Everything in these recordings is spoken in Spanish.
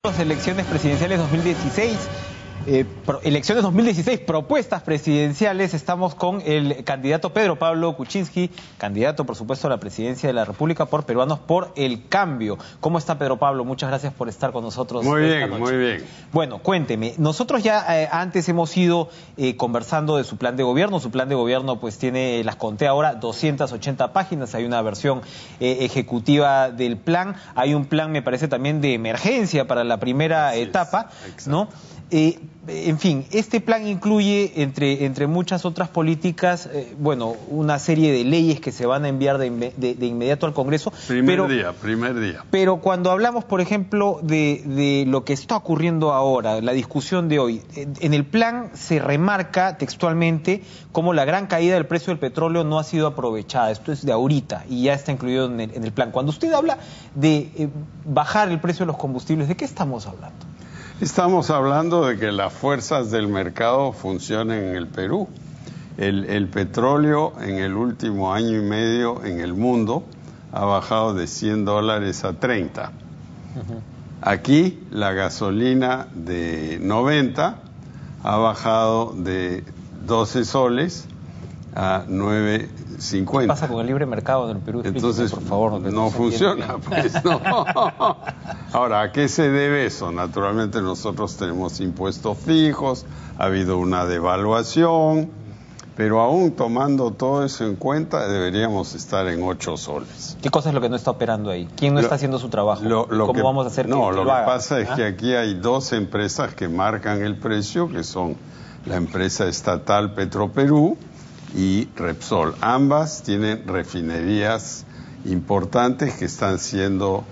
Elecciones presidenciales 2016, elecciones 2016, propuestas presidenciales. Estamos con el candidato Pedro Pablo Kuczynski, candidato por supuesto a la presidencia de la República por Peruanos por el Cambio. ¿Cómo está Pedro Pablo? Muchas gracias por estar con nosotros. Muy bien, muy bien. Bueno, cuénteme, nosotros ya antes hemos ido conversando de su plan de gobierno. Su plan de gobierno pues tiene, las conté ahora, 280 páginas. Hay una versión ejecutiva del plan. Hay un plan, me parece, también de emergencia para la primera etapa, ¿no? En fin, este plan incluye, entre muchas otras políticas, bueno, una serie de leyes que se van a enviar de inmediato al Congreso. Primer día. Pero cuando hablamos, por ejemplo, de lo que está ocurriendo ahora, la discusión de hoy, en el plan se remarca textualmente cómo la gran caída del precio del petróleo no ha sido aprovechada. Esto es de ahorita y ya está incluido en el plan. Cuando usted habla de bajar el precio de los combustibles, ¿de qué estamos hablando? Estamos hablando de que las fuerzas del mercado funcionen en el Perú. El petróleo en el último año y medio en el mundo ha bajado de $100 a 30. Aquí la gasolina de 90 ha bajado de 12 soles a 9.50. ¿Qué pasa con el libre mercado en el Perú? Entonces, por favor, no funciona, pues no. Ahora, ¿a qué se debe eso? Naturalmente nosotros tenemos impuestos fijos, ha habido una devaluación, pero aún tomando todo eso en cuenta, deberíamos estar en 8 soles. ¿Qué cosa es lo que no está operando ahí? ¿Quién no está haciendo su trabajo? ¿Cómo vamos a hacer que lo que pasa es que aquí hay dos empresas que marcan el precio, que son la empresa estatal Petroperú y Repsol. Ambas tienen refinerías importantes que están siendo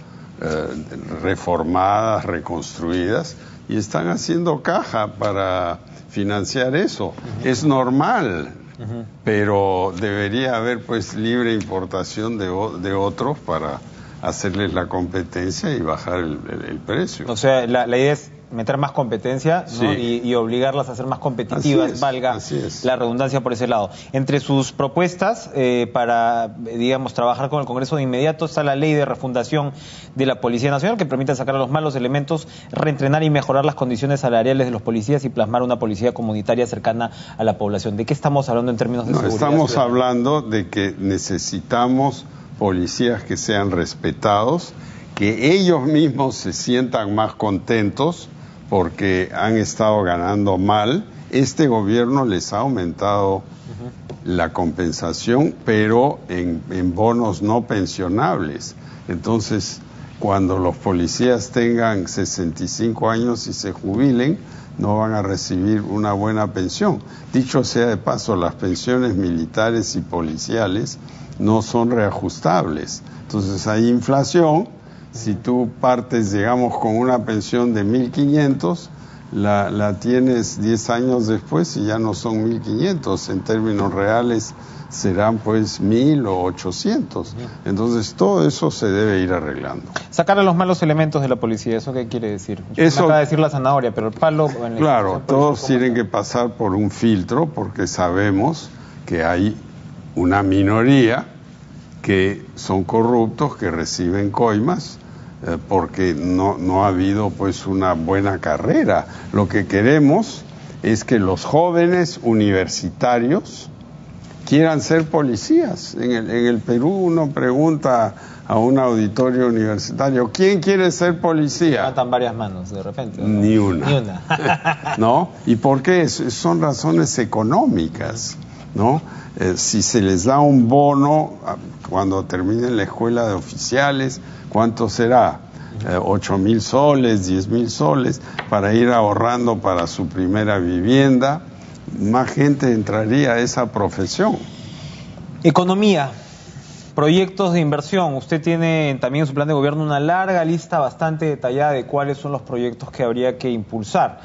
reformadas, reconstruidas y están haciendo caja para financiar eso. Es normal, pero debería haber pues libre importación de otros para hacerles la competencia y bajar el precio. O sea, la idea es meter más competencia, ¿no? Sí. y obligarlas a ser más competitivas, valga la redundancia por ese lado. Entre sus propuestas para, digamos, trabajar con el Congreso de inmediato está la ley de refundación de la Policía Nacional, que permite sacar a los malos elementos, reentrenar y mejorar las condiciones salariales de los policías y plasmar una policía comunitaria cercana a la población. ¿De qué estamos hablando en términos de seguridad? Estamos hablando de que necesitamos policías que sean respetados, que ellos mismos se sientan más contentos porque han estado ganando mal. Este gobierno les ha aumentado la compensación, pero en bonos no pensionables. Entonces, cuando los policías tengan 65 años y se jubilen, no van a recibir una buena pensión. Dicho sea de paso, las pensiones militares y policiales no son reajustables. Entonces hay inflación. Si tú partes, digamos, con una pensión de 1.500, la tienes 10 años después y ya no son 1.500. En términos reales serán pues 1.000 o 800. Entonces todo eso se debe ir arreglando. Sacar a los malos elementos de la policía, ¿eso qué quiere decir? Eso, me acaba de decir la zanahoria, pero el palo... Claro, todos tienen que pasar por un filtro porque sabemos que hay una minoría que son corruptos, que reciben coimas, porque no ha habido pues una buena carrera. Lo que queremos es que los jóvenes universitarios quieran ser policías. En el Perú uno pregunta a un auditorio universitario, ¿quién quiere ser policía? Matan varias manos de repente, ¿no? Ni una. Ni una. ¿No? ¿Y por qué? Son razones económicas, ¿no? Si se les da un bono cuando terminen la escuela de oficiales, ¿cuánto será? 8.000 soles, 10.000 soles, para ir ahorrando para su primera vivienda. Más gente entraría a esa profesión. Economía, proyectos de inversión. Usted tiene también en su plan de gobierno una larga lista bastante detallada de cuáles son los proyectos que habría que impulsar.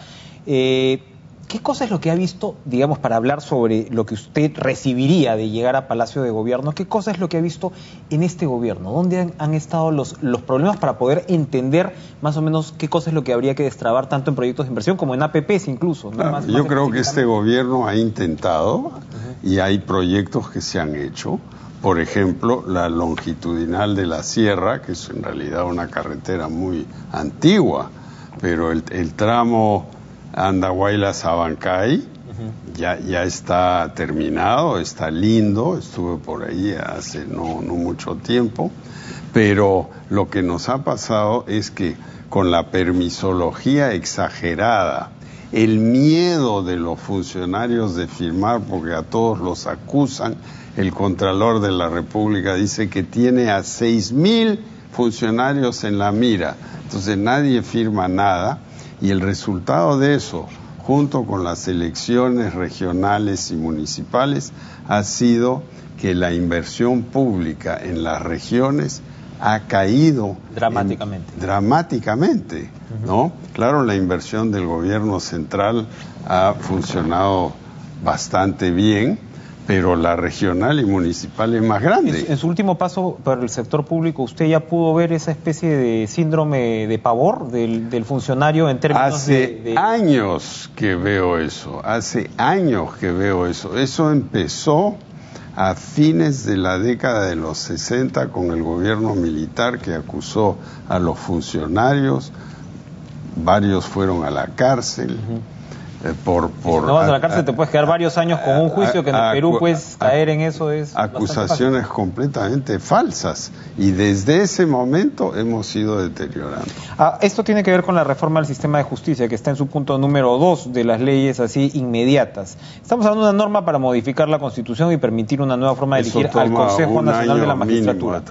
¿Qué cosa es lo que ha visto, digamos, para hablar sobre lo que usted recibiría de llegar a Palacio de Gobierno? ¿Qué cosa es lo que ha visto en este gobierno? ¿Dónde han estado los problemas para poder entender más o menos qué cosa es lo que habría que destrabar tanto en proyectos de inversión como en APPs incluso? ¿No? Claro, yo creo que este gobierno ha intentado y hay proyectos que se han hecho. Por ejemplo, la longitudinal de la sierra, que es en realidad una carretera muy antigua, pero el tramo Andahuaylas-Abancay ya está terminado, está lindo, estuve por ahí hace no mucho tiempo, pero lo que nos ha pasado es que con la permisología exagerada, el miedo de los funcionarios de firmar, porque a todos los acusan, el Contralor de la República dice que tiene a 6,000 funcionarios en la mira, entonces nadie firma nada, y el resultado de eso, junto con las elecciones regionales y municipales, ha sido que la inversión pública en las regiones ha caído dramáticamente, ¿no? Claro, la inversión del gobierno central ha funcionado bastante bien, pero la regional y municipal es más grande. En su último paso por el sector público, ¿usted ya pudo ver esa especie de síndrome de pavor del funcionario en términos Hace años que veo eso, Eso empezó a fines de la década de los 60 con el gobierno militar que acusó a los funcionarios, varios fueron a la cárcel. Si no vas a la cárcel te puedes quedar varios años con un juicio que en el Perú pues caer en eso es acusaciones completamente falsas, y desde ese momento hemos ido deteriorando. Esto tiene que ver con la reforma del sistema de justicia, que está en su punto número 2 de las leyes así inmediatas. Estamos hablando de una norma para modificar la Constitución y permitir una nueva forma de elegir al Consejo Nacional de la Magistratura,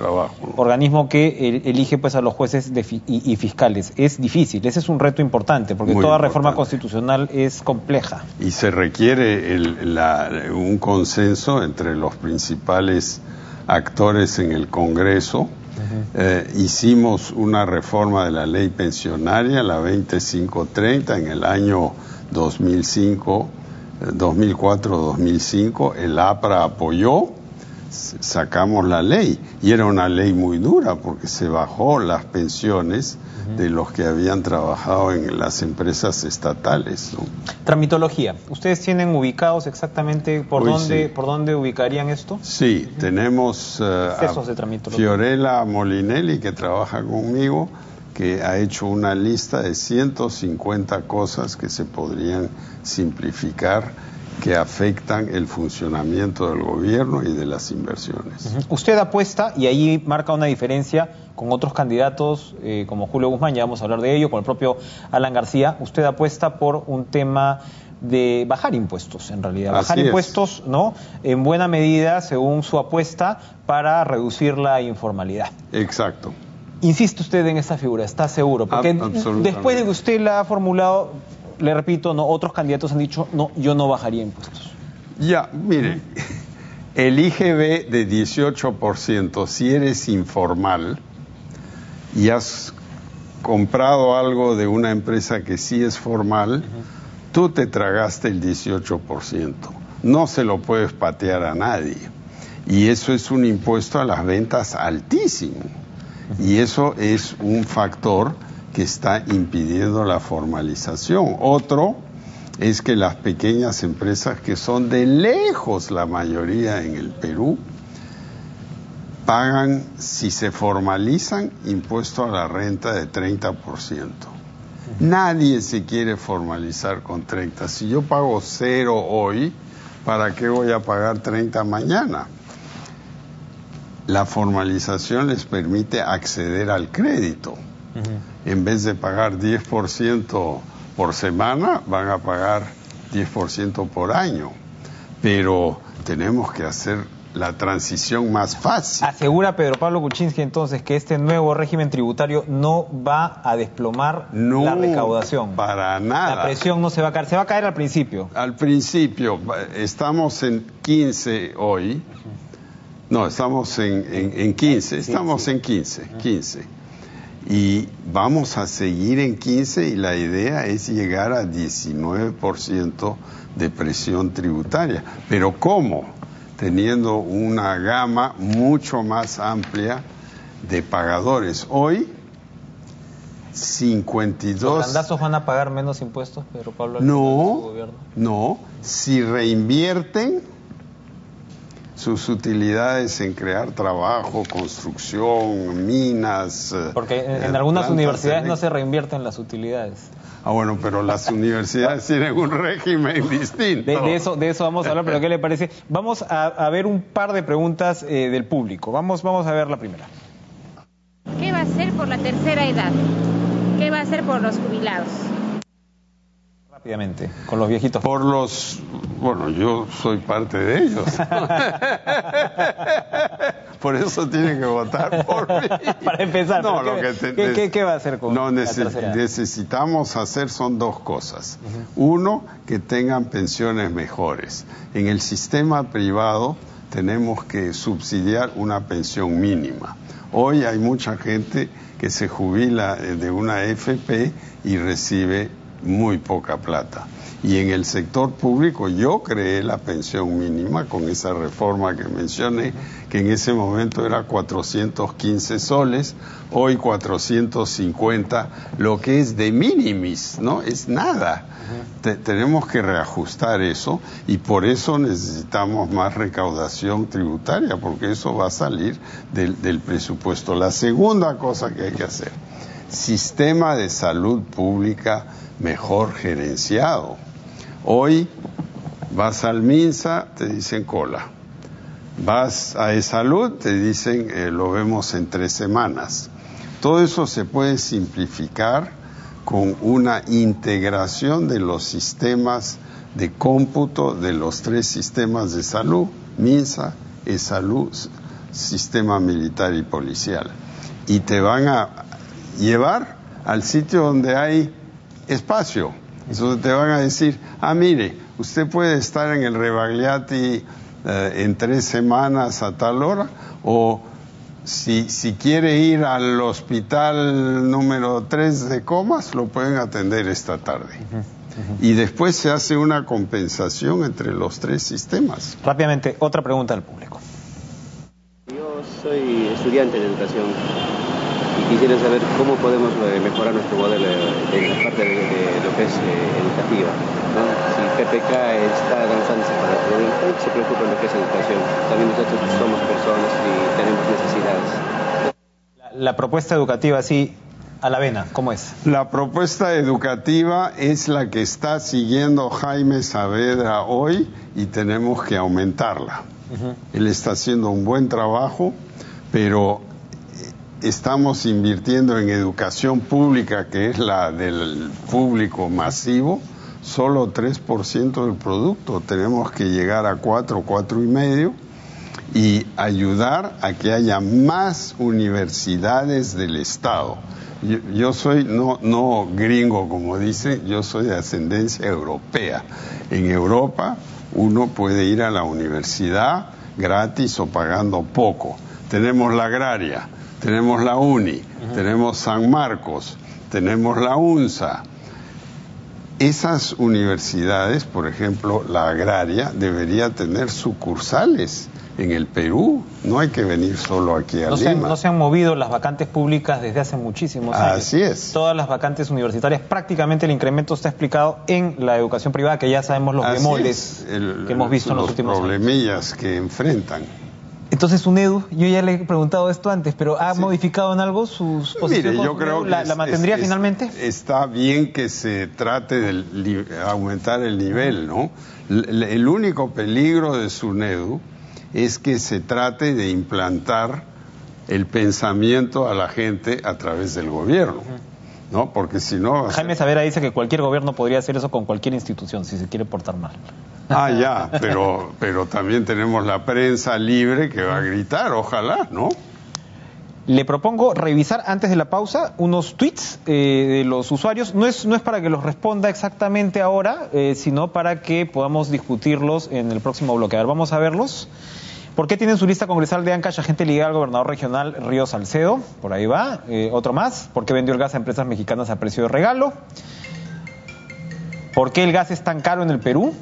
organismo que elige pues a los jueces y fiscales. Es difícil, ese es un reto importante, porque toda reforma constitucional es compleja. Y se requiere un consenso entre los principales actores en el Congreso. Hicimos una reforma de la ley pensionaria, la 20530, en el año 2004-2005. El APRA apoyó, sacamos la ley, y era una ley muy dura porque se bajó las pensiones de los que habían trabajado en las empresas estatales, ¿no? Tramitología. ¿Ustedes tienen ubicados exactamente por dónde ubicarían esto? Sí, tenemos a Fiorella Molinelli, que trabaja conmigo, que ha hecho una lista de 150 cosas que se podrían simplificar, que afectan el funcionamiento del gobierno y de las inversiones. Usted apuesta, y ahí marca una diferencia con otros candidatos como Julio Guzmán, ya vamos a hablar de ello, con el propio Alan García. Usted apuesta por un tema de bajar impuestos, en realidad. Bajar impuestos, ¿no? En buena medida, según su apuesta, para reducir la informalidad. Exacto. ¿Insiste usted en esa figura? ¿Está seguro? Porque después de que usted la ha formulado, le repito, no, otros candidatos han dicho, no, yo no bajaría impuestos. Ya, mire, el IGB de 18%, si eres informal y has comprado algo de una empresa que sí es formal, tú te tragaste el 18%. No se lo puedes patear a nadie. Y eso es un impuesto a las ventas altísimo. Y eso es un factor que está impidiendo la formalización. Otro es que las pequeñas empresas, que son de lejos la mayoría en el Perú, pagan, si se formalizan, impuesto a la renta de 30%. Nadie se quiere formalizar con 30. Si yo pago 0 hoy, ¿para qué voy a pagar 30 mañana? La formalización les permite acceder al crédito. En vez de pagar 10% por semana, van a pagar 10% por año. Pero tenemos que hacer la transición más fácil. Asegura Pedro Pablo Kuczynski entonces que este nuevo régimen tributario no va a desplomar la recaudación. Para nada. La presión no se va a caer, se va a caer al principio. Al principio, estamos en 15 hoy. No, estamos en 15, estamos en 15. Y vamos a seguir en 15, y la idea es llegar a 19% de presión tributaria. ¿Pero cómo? Teniendo una gama mucho más amplia de pagadores. Hoy, 52... ¿Los grandazos van a pagar menos impuestos, Pedro Pablo? No, si reinvierten, sus utilidades en crear trabajo, construcción, minas. Porque en algunas universidades no se reinvierten las utilidades. Ah, bueno, pero las universidades tienen un régimen distinto. De eso vamos a hablar, pero ¿qué le parece? Vamos a ver un par de preguntas del público. Vamos a ver la primera. ¿Qué va a hacer por la tercera edad? ¿Qué va a hacer por los jubilados? Rápidamente, con los viejitos. Bueno, yo soy parte de ellos. Por eso tienen que votar por mí. Para empezar, no, ¿qué va a hacer con la tercera edad? Necesitamos hacer son dos cosas. Uno, que tengan pensiones mejores. En el sistema privado tenemos que subsidiar una pensión mínima. Hoy hay mucha gente que se jubila de una AFP y recibe muy poca plata. Y en el sector público yo creé la pensión mínima con esa reforma que mencioné, que en ese momento era 415 soles, hoy 450, lo que es de minimis, ¿no? Es nada. Tenemos que reajustar eso y por eso necesitamos más recaudación tributaria, porque eso va a salir del presupuesto. La segunda cosa que hay que hacer, sistema de salud pública mejor gerenciado. Hoy vas al MINSA, te dicen cola. Vas a E-Salud, te dicen lo vemos en 3 semanas. Todo eso se puede simplificar con una integración de los sistemas de cómputo de los 3 sistemas de salud, MINSA, E-Salud, sistema militar y policial. Y te van a llevar al sitio donde hay espacio. Entonces te van a decir, mire, usted puede estar en el Rebagliati en 3 semanas a tal hora, o si quiere ir al hospital número 3 de Comas, lo pueden atender esta tarde. Y después se hace una compensación entre los 3 sistemas. Rápidamente, otra pregunta del público. Yo soy estudiante de educación y quisiera saber cómo podemos mejorar nuestro modelo en la parte de lo que es educativa, ¿no? Si PPK está avanzándose para el producto, se preocupa en lo que es educación. También nosotros somos personas y tenemos necesidades. La propuesta educativa, sí, a la vena, ¿cómo es? La propuesta educativa es la que está siguiendo Jaime Saavedra hoy y tenemos que aumentarla. Él está haciendo un buen trabajo, pero estamos invirtiendo en educación pública, que es la del público masivo, solo 3% del producto. Tenemos que llegar a 4,5% y ayudar a que haya más universidades del Estado. Yo soy no gringo, como dice, yo soy de ascendencia europea. En Europa uno puede ir a la universidad gratis o pagando poco. Tenemos la agraria, tenemos la UNI, tenemos San Marcos, tenemos la UNSA. Esas universidades, por ejemplo, la agraria, debería tener sucursales en el Perú. No hay que venir solo aquí a Lima. No se han movido las vacantes públicas desde hace muchísimos años. Así es. Todas las vacantes universitarias, prácticamente el incremento está explicado en la educación privada, que ya sabemos los bemoles que hemos visto en los últimos años. Los problemillas que enfrentan. Entonces, UNEDU, yo ya le he preguntado esto antes, pero ¿ha modificado en algo sus posiciones? Mire, yo creo que ¿La mantendría finalmente? Está bien que se trate de aumentar el nivel, ¿no? El único peligro de SUNEDU es que se trate de implantar el pensamiento a la gente a través del gobierno, ¿no? Porque si no... Jaime Saavedra dice que cualquier gobierno podría hacer eso con cualquier institución, si se quiere portar mal. Ya, pero también tenemos la prensa libre que va a gritar, ojalá, ¿no? Le propongo revisar antes de la pausa unos tweets de los usuarios. No es para que los responda exactamente ahora, sino para que podamos discutirlos en el próximo bloque. A ver, vamos a verlos. ¿Por qué tienen su lista congresal de Ancash agente ligada al gobernador regional Río Salcedo? Por ahí va. Otro más. ¿Por qué vendió el gas a empresas mexicanas a precio de regalo? ¿Por qué el gas es tan caro en el Perú?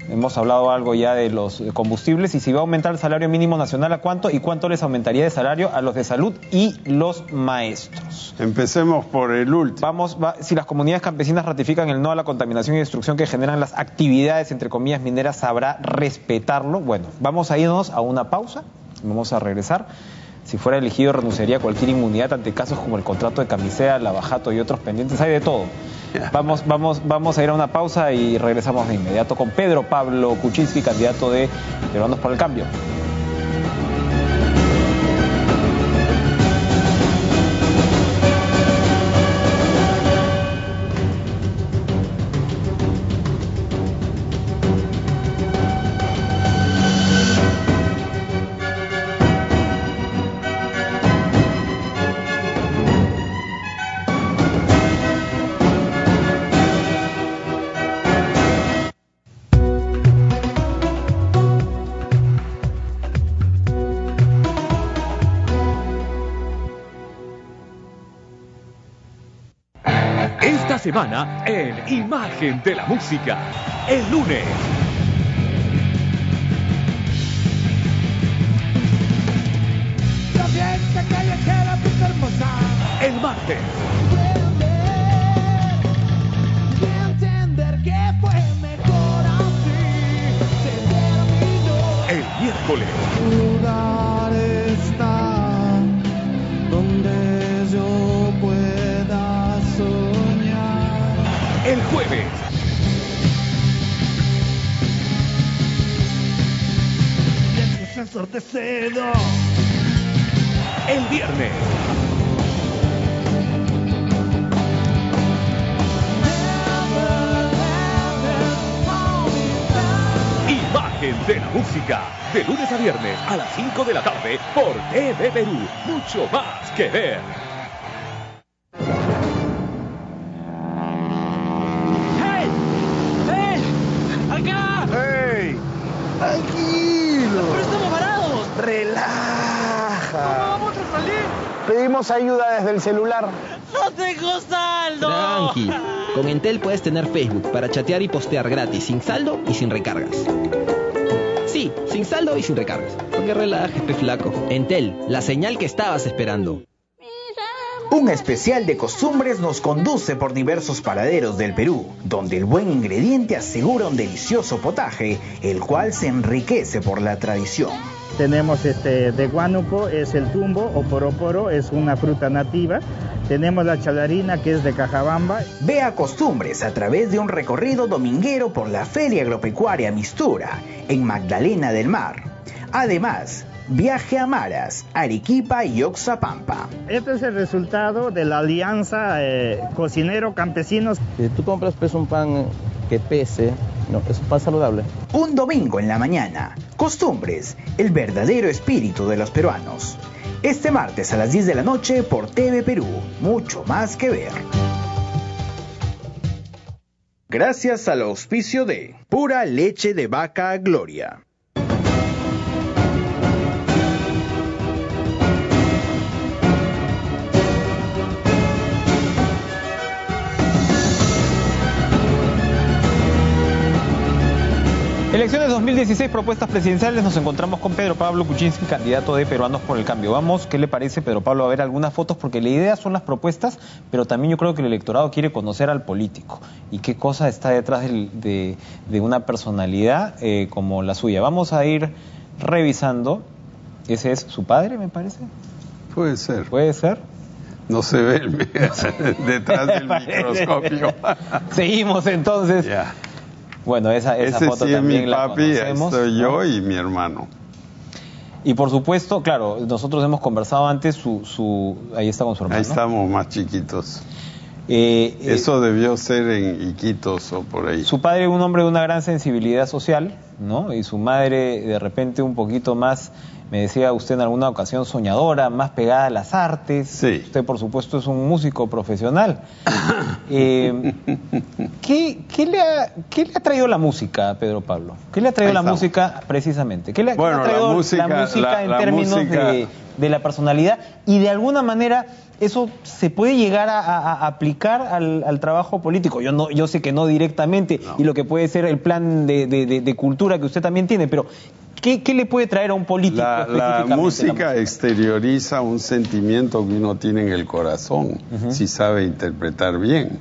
hemos hablado algo ya de los combustibles, y si va a aumentar el salario mínimo nacional, ¿a cuánto? ¿Y cuánto les aumentaría de salario a los de salud y los maestros? Empecemos por el último. Si las comunidades campesinas ratifican el no a la contaminación y destrucción que generan las actividades, entre comillas, mineras, ¿sabrá respetarlo? Bueno, vamos a irnos a una pausa, vamos a regresar. Si fuera elegido, renunciaría a cualquier inmunidad ante casos como el contrato de Camisea, Lavajato y otros pendientes. Hay de todo. Vamos a ir a una pausa y regresamos de inmediato con Pedro Pablo Kuczynski, candidato de Peruanos por el Cambio. Esta semana en Imagen de la Música, el lunes. El martes. El miércoles. Lugar está donde yo pueda soñar. El jueves. El viernes. Imagen de la Música, de lunes a viernes a las 5 de la tarde por TV Perú. Mucho más que ver. ¡Hey! ¡Hey! ¡Acá! ¡Hey! ¡Tranquilo! ¡Pero estamos varados! ¡Relaja! ¿Cómo vamos a salir? Pedimos ayuda desde el celular. ¡No tengo saldo! Tranqui. Con Entel puedes tener Facebook para chatear y postear gratis, sin saldo y sin recargas. Sí, sin saldo y sin recargas. Porque relajes, pe flaco. Entel, la señal que estabas esperando. Un especial de costumbres nos conduce por diversos paraderos del Perú, donde el buen ingrediente asegura un delicioso potaje, el cual se enriquece por la tradición. Tenemos de guánuco, es el tumbo, o poroporo, es una fruta nativa. Tenemos la chalarina, que es de Cajabamba. Vea costumbres a través de un recorrido dominguero por la Feria Agropecuaria Mistura, en Magdalena del Mar. Además, viaje a Maras, Arequipa y Oxapampa. Este es el resultado de la alianza cocinero-campesinos. Si tú compras pues un pan que pese, no, es un pan saludable. Un domingo en la mañana, costumbres, el verdadero espíritu de los peruanos. Este martes a las 10 de la noche por TV Perú, mucho más que ver. Gracias al auspicio de Pura Leche de Vaca Gloria. Elecciones 2016, propuestas presidenciales. Nos encontramos con Pedro Pablo Kuczynski, candidato de Peruanos por el Cambio. Vamos, ¿qué le parece, Pedro Pablo? A ver algunas fotos, porque la idea son las propuestas, pero también yo creo que el electorado quiere conocer al político y qué cosa está detrás de una personalidad como la suya. Vamos a ir revisando. Ese es su padre, me parece. Puede ser. ¿Puede ser? No se ve detrás del microscopio. Seguimos entonces. Ya. Bueno, esa foto sí también es mi la papi, conocemos, estoy ¿no? yo y mi hermano. Y por supuesto, claro, nosotros hemos conversado antes, ahí está con su hermano. Ahí estamos más chiquitos. Eso debió ser en Iquitos o por ahí. Su padre, un hombre de una gran sensibilidad social, ¿no? Y su madre, de repente, un poquito más, me decía usted en alguna ocasión, soñadora, más pegada a las artes. Sí. Usted, por supuesto, es un músico profesional. ¿Qué le ha traído la música, Pedro Pablo? ¿Qué le ha traído la música precisamente? ¿Qué le ha traído la música en términos de la personalidad, y de alguna manera eso se puede llegar a aplicar al trabajo político. Yo sé que no directamente, y lo que puede ser el plan de cultura que usted también tiene, pero ¿qué le puede traer a un político? La música exterioriza un sentimiento que uno tiene en el corazón, si sabe interpretar bien,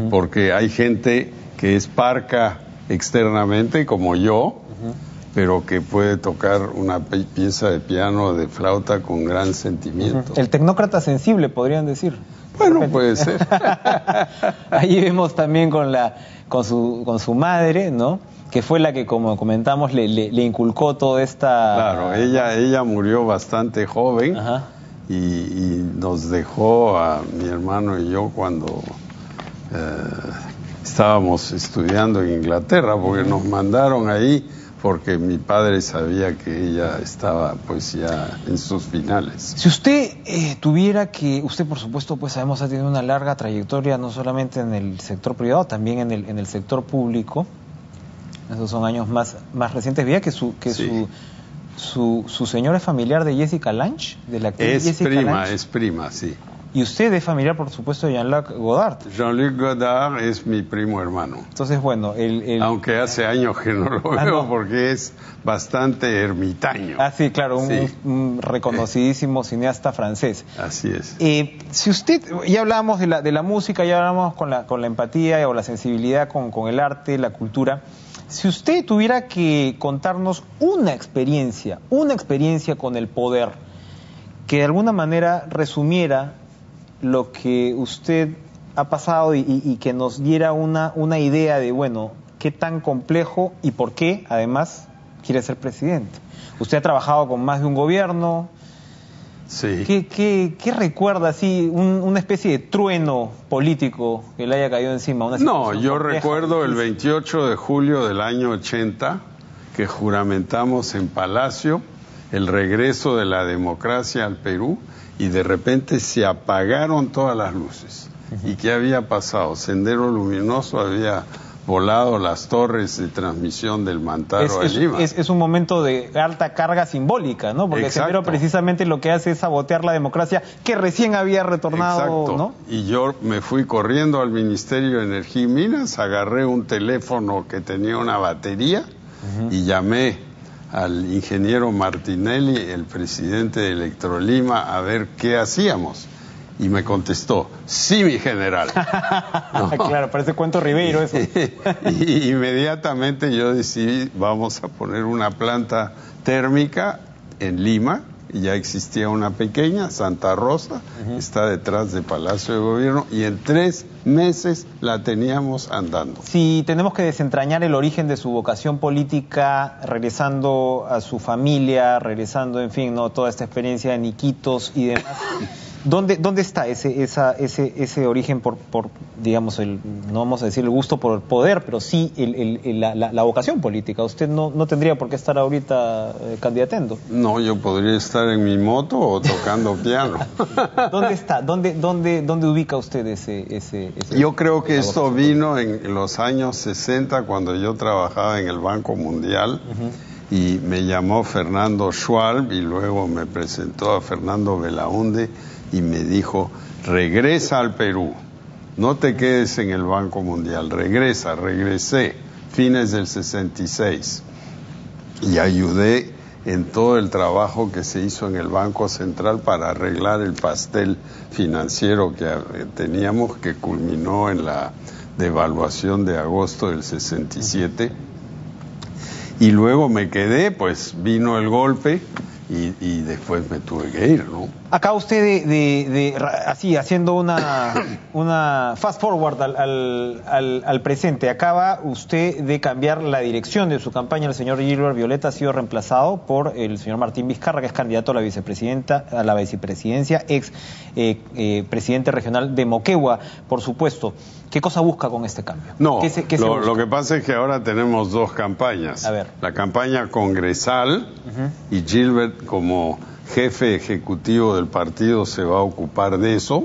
porque hay gente que es parca externamente, como yo, pero que puede tocar una pieza de piano, de flauta con gran sentimiento. El tecnócrata sensible, podrían decir. Bueno, puede ser. Ahí vemos también con su madre, ¿no? Que fue la que, como comentamos, le inculcó toda esta... Claro, ella murió bastante joven y nos dejó a mi hermano y yo cuando estábamos estudiando en Inglaterra, porque nos mandaron ahí porque mi padre sabía que ella estaba pues ya en sus finales. Si usted tuviera que, usted por supuesto pues sabemos ha tenido una larga trayectoria no solamente en el sector privado, también en el sector público. Esos son años más recientes. ¿Veía que su señora es familiar de Jessica Lange? De la actriz Jessica Lange. Es prima, sí. Y usted es familiar, por supuesto, de Jean-Luc Godard. Jean-Luc Godard es mi primo hermano. Entonces, bueno, aunque hace años que no lo veo porque es bastante ermitaño. Ah, sí, claro, un reconocidísimo cineasta francés. Así es. Si usted, ya hablábamos de la música, ya hablábamos con la empatía o la sensibilidad con el arte, la cultura. Si usted tuviera que contarnos una experiencia con el poder, que de alguna manera resumiera lo que usted ha pasado y que nos diera una idea de, bueno, qué tan complejo y por qué, además, quiere ser presidente. Usted ha trabajado con más de un gobierno. Sí. ¿Qué recuerda así, una especie de trueno político que le haya caído encima? Yo recuerdo el 28 de julio del año 80 que juramentamos en Palacio el regreso de la democracia al Perú y de repente se apagaron todas las luces. ¿Y qué había pasado? Sendero Luminoso había volado las torres de transmisión del Mantaro a Lima. Es un momento de alta carga simbólica, ¿no? Porque Sendero precisamente lo que hace es sabotear la democracia que recién había retornado. Exacto. ¿No? Y yo me fui corriendo al Ministerio de Energía y Minas, agarré un teléfono que tenía una batería y llamé al ingeniero Martinelli, el presidente de Electrolima, a ver qué hacíamos. Y me contestó, sí, mi general. Claro, parece cuento Ribeiro eso. Y inmediatamente yo decidí, vamos a poner una planta térmica en Lima. Ya existía una pequeña, Santa Rosa, está detrás del Palacio de Gobierno, y en 3 meses la teníamos andando. Si tenemos que desentrañar el origen de su vocación política, regresando a su familia, regresando, en fin, no toda esta experiencia de Niquitos y demás, ¿dónde está ese origen por digamos, no vamos a decir el gusto por el poder, pero sí la vocación política? Usted no tendría por qué estar ahorita candidatando. No, yo podría estar en mi moto o tocando piano. ¿Dónde está? ¿Dónde ubica usted ese Yo creo que esto vino en los años 60, cuando yo trabajaba en el Banco Mundial, y me llamó Fernando Schwalb y luego me presentó a Fernando Belaunde y me dijo, regresa al Perú, no te quedes en el Banco Mundial, regresé, fines del 66, y ayudé en todo el trabajo que se hizo en el Banco Central para arreglar el pastel financiero que teníamos, que culminó en la devaluación de agosto del 67. Y luego me quedé, pues vino el golpe y después me tuve que ir, ¿no? Acá usted así, haciendo una fast forward al presente, acaba usted de cambiar la dirección de su campaña. El señor Gilbert Violeta ha sido reemplazado por el señor Martín Vizcarra, que es candidato a la vicepresidencia, ex presidente regional de Moquegua, por supuesto. ¿Qué cosa busca con este cambio? No, lo que pasa es que ahora tenemos 2 campañas. A ver. La campaña congresal, y Gilbert como jefe ejecutivo del partido se va a ocupar de eso,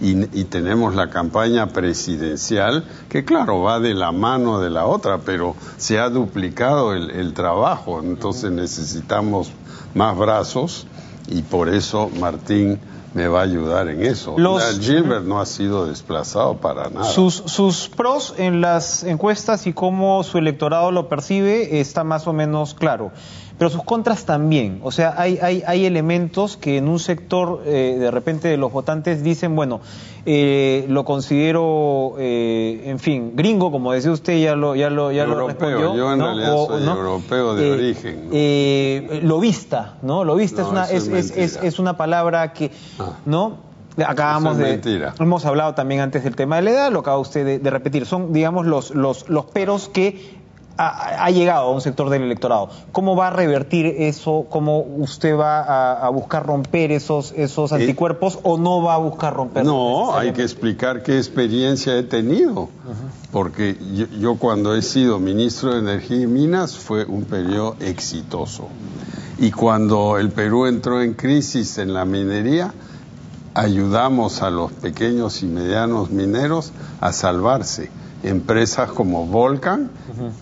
y tenemos la campaña presidencial, que claro, va de la mano de la otra, pero se ha duplicado el trabajo, entonces necesitamos más brazos, y por eso Martín me va a ayudar en eso. Gilbert no ha sido desplazado para nada. Sus pros en las encuestas y cómo su electorado lo percibe está más o menos claro, pero sus contras también. O sea, hay elementos que en un sector de repente de los votantes dicen, bueno, lo considero, en fin, gringo, como decía usted, ya lo respondió. Yo en ¿no? realidad soy europeo de origen. Lobista, ¿no? Lobista es una palabra que, ¿no? Acabamos hemos hablado también antes del tema de la edad, lo acaba usted de repetir. Son, digamos, los peros que ha llegado a un sector del electorado. ¿Cómo va a revertir eso? ¿Cómo usted va a buscar romper esos anticuerpos o no va a buscar romper? No, hay que explicar qué experiencia he tenido. Porque yo cuando he sido ministro de Energía y Minas fue un periodo exitoso. Y cuando el Perú entró en crisis en la minería, ayudamos a los pequeños y medianos mineros a salvarse. Empresas como Volcan,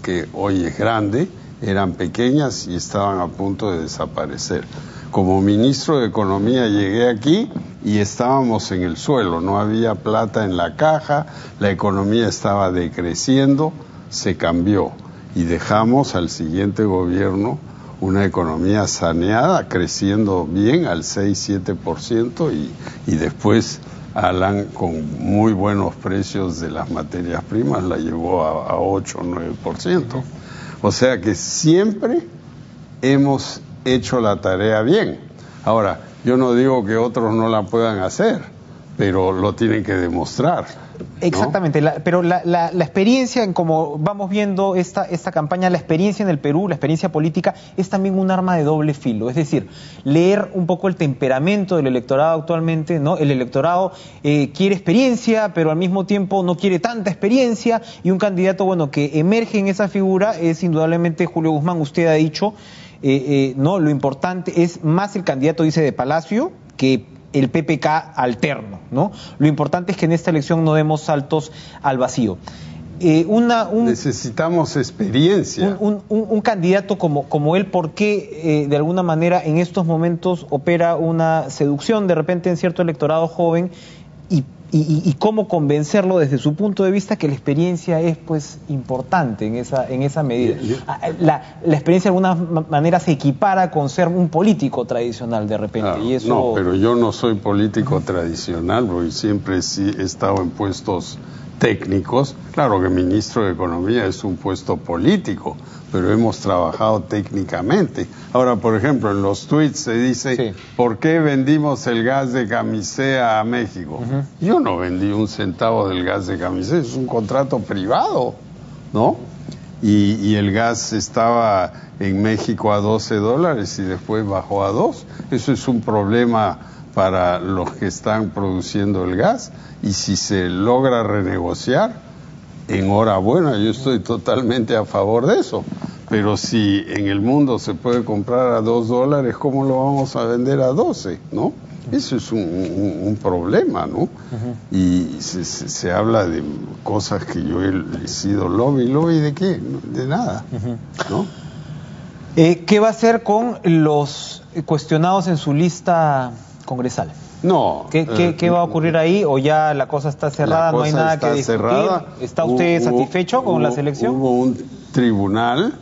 que hoy es grande, eran pequeñas y estaban a punto de desaparecer. Como ministro de Economía llegué aquí y estábamos en el suelo, no había plata en la caja, la economía estaba decreciendo, se cambió y dejamos al siguiente gobierno una economía saneada, creciendo bien al 6-7% y después Alan, con muy buenos precios de las materias primas, la llevó a 8-9%. O sea que siempre hemos hecho la tarea bien. Ahora, yo no digo que otros no la puedan hacer, pero lo tienen que demostrar, ¿no? Exactamente, pero la experiencia, en como vamos viendo esta campaña, la experiencia en el Perú, la experiencia política, es también un arma de doble filo. Es decir, leer un poco el temperamento del electorado actualmente, ¿no? El electorado quiere experiencia, pero al mismo tiempo no quiere tanta experiencia, y un candidato, bueno, que emerge en esa figura es indudablemente Julio Guzmán. Usted ha dicho, no, lo importante es más el candidato, dice, de Palacio, que el PPK alterno, ¿no? Lo importante es que en esta elección no demos saltos al vacío. Necesitamos experiencia. Un candidato como él, ¿por qué de alguna manera en estos momentos opera una seducción de repente en cierto electorado joven y cómo convencerlo desde su punto de vista que la experiencia es pues importante en esa medida? La experiencia de alguna manera se equipara con ser un político tradicional de repente. Claro, y eso... No, pero yo no soy político tradicional, porque siempre sí he estado en puestos técnicos. Claro que ministro de Economía es un puesto político, pero hemos trabajado técnicamente. Ahora, por ejemplo, en los tweets se dice, ¿por qué vendimos el gas de Camisea a México? Yo no vendí un centavo del gas de Camisea, es un contrato privado, ¿no? Y el gas estaba en México a $12 y después bajó a 2. Eso es un problema para los que están produciendo el gas, y si se logra renegociar, enhorabuena, yo estoy totalmente a favor de eso. Pero si en el mundo se puede comprar a $2, ¿cómo lo vamos a vender a 12? ¿No? Eso es un problema, ¿no? Y se habla de cosas que yo he sido lobby ¿de qué? De nada, ¿no? ¿Qué va a hacer con los cuestionados en su lista congresal? No. ¿Qué va a ocurrir ahí? ¿O ya la cosa está cerrada, no hay nada que discutir? ¿Está usted satisfecho con la selección? Hubo un tribunal,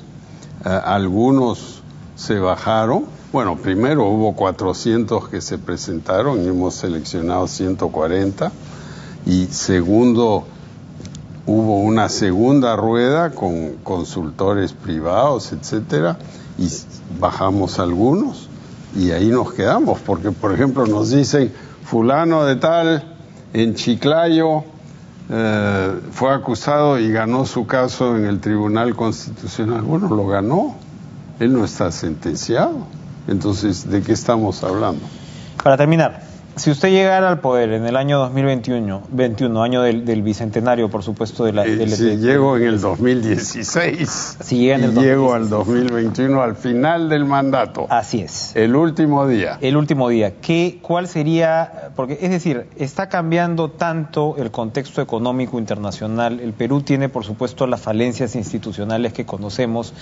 algunos se bajaron. Bueno, primero hubo 400 que se presentaron y hemos seleccionado 140. Y segundo, hubo una segunda rueda con consultores privados, etcétera, y bajamos algunos. Y ahí nos quedamos, porque por ejemplo nos dicen, fulano de tal, en Chiclayo, fue acusado y ganó su caso en el Tribunal Constitucional. Bueno, lo ganó, él no está sentenciado. Entonces, ¿de qué estamos hablando? Para terminar, Si usted llegara al poder en el año 2021, año del bicentenario, por supuesto, si llego en el 2016, si llega en el 2016, llego al 2021, al final del mandato. Así es. El último día. El último día. ¿Cuál sería? Porque, es decir, está cambiando tanto el contexto económico internacional. El Perú tiene, por supuesto, las falencias institucionales que conocemos.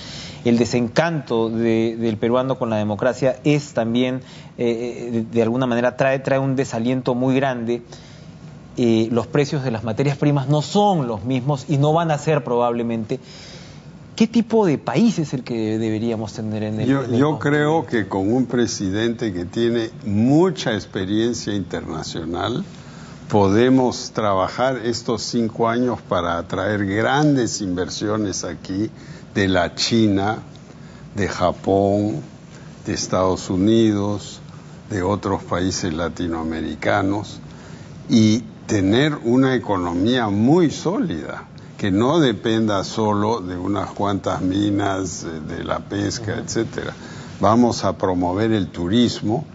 El desencanto del peruano con la democracia es también, de alguna manera, trae un desaliento muy grande. Los precios de las materias primas no son los mismos y no van a ser probablemente. ¿Qué tipo de país es el que deberíamos tener en el Yo creo que con un presidente que tiene mucha experiencia internacional podemos trabajar estos 5 años para atraer grandes inversiones aquí de la China, de Japón, de Estados Unidos, de otros países latinoamericanos y tener una economía muy sólida, que no dependa solo de unas cuantas minas, de la pesca, etcétera. Vamos a promover el turismo.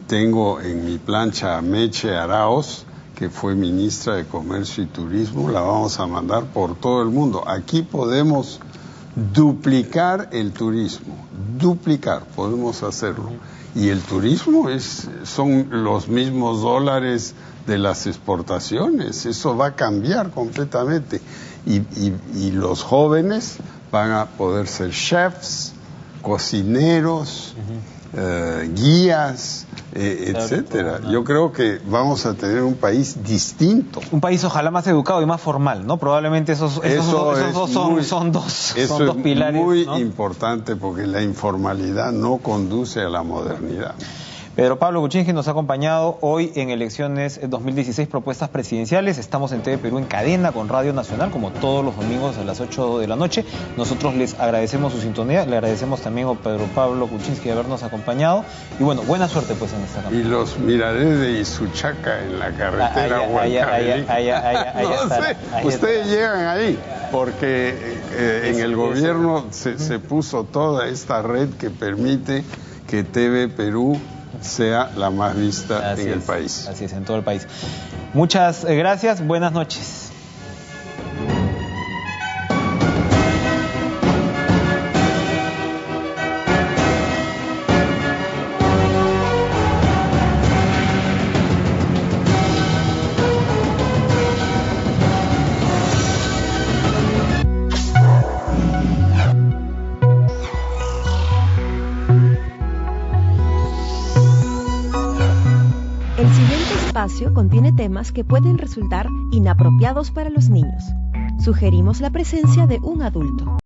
Tengo en mi plancha a Meche Arauz, que fue ministra de Comercio y Turismo, la vamos a mandar por todo el mundo. Aquí podemos duplicar el turismo, podemos hacerlo. Y el turismo son los mismos dólares de las exportaciones, eso va a cambiar completamente. Y los jóvenes van a poder ser chefs, cocineros, guías, etcétera. Yo creo que vamos a tener un país distinto. Un país ojalá más educado y más formal, ¿no? Probablemente esos dos son dos pilares. Es muy ¿no? importante porque la informalidad no conduce a la modernidad. Pedro Pablo Kuczynski nos ha acompañado hoy en elecciones 2016, propuestas presidenciales. Estamos en TV Perú en cadena con Radio Nacional, como todos los domingos a las 8 de la noche. Nosotros les agradecemos su sintonía, le agradecemos también a Pedro Pablo Kuczynski de habernos acompañado. Y bueno, buena suerte pues en esta campaña. Y los miraré de Isuchaca en la carretera Huancavelí. Ustedes llegan ahí, porque en el gobierno se puso toda esta red que permite que TV Perú sea la más vista en el país. Así es, en todo el país. Muchas gracias, buenas noches. Contiene temas que pueden resultar inapropiados para los niños. Sugerimos la presencia de un adulto.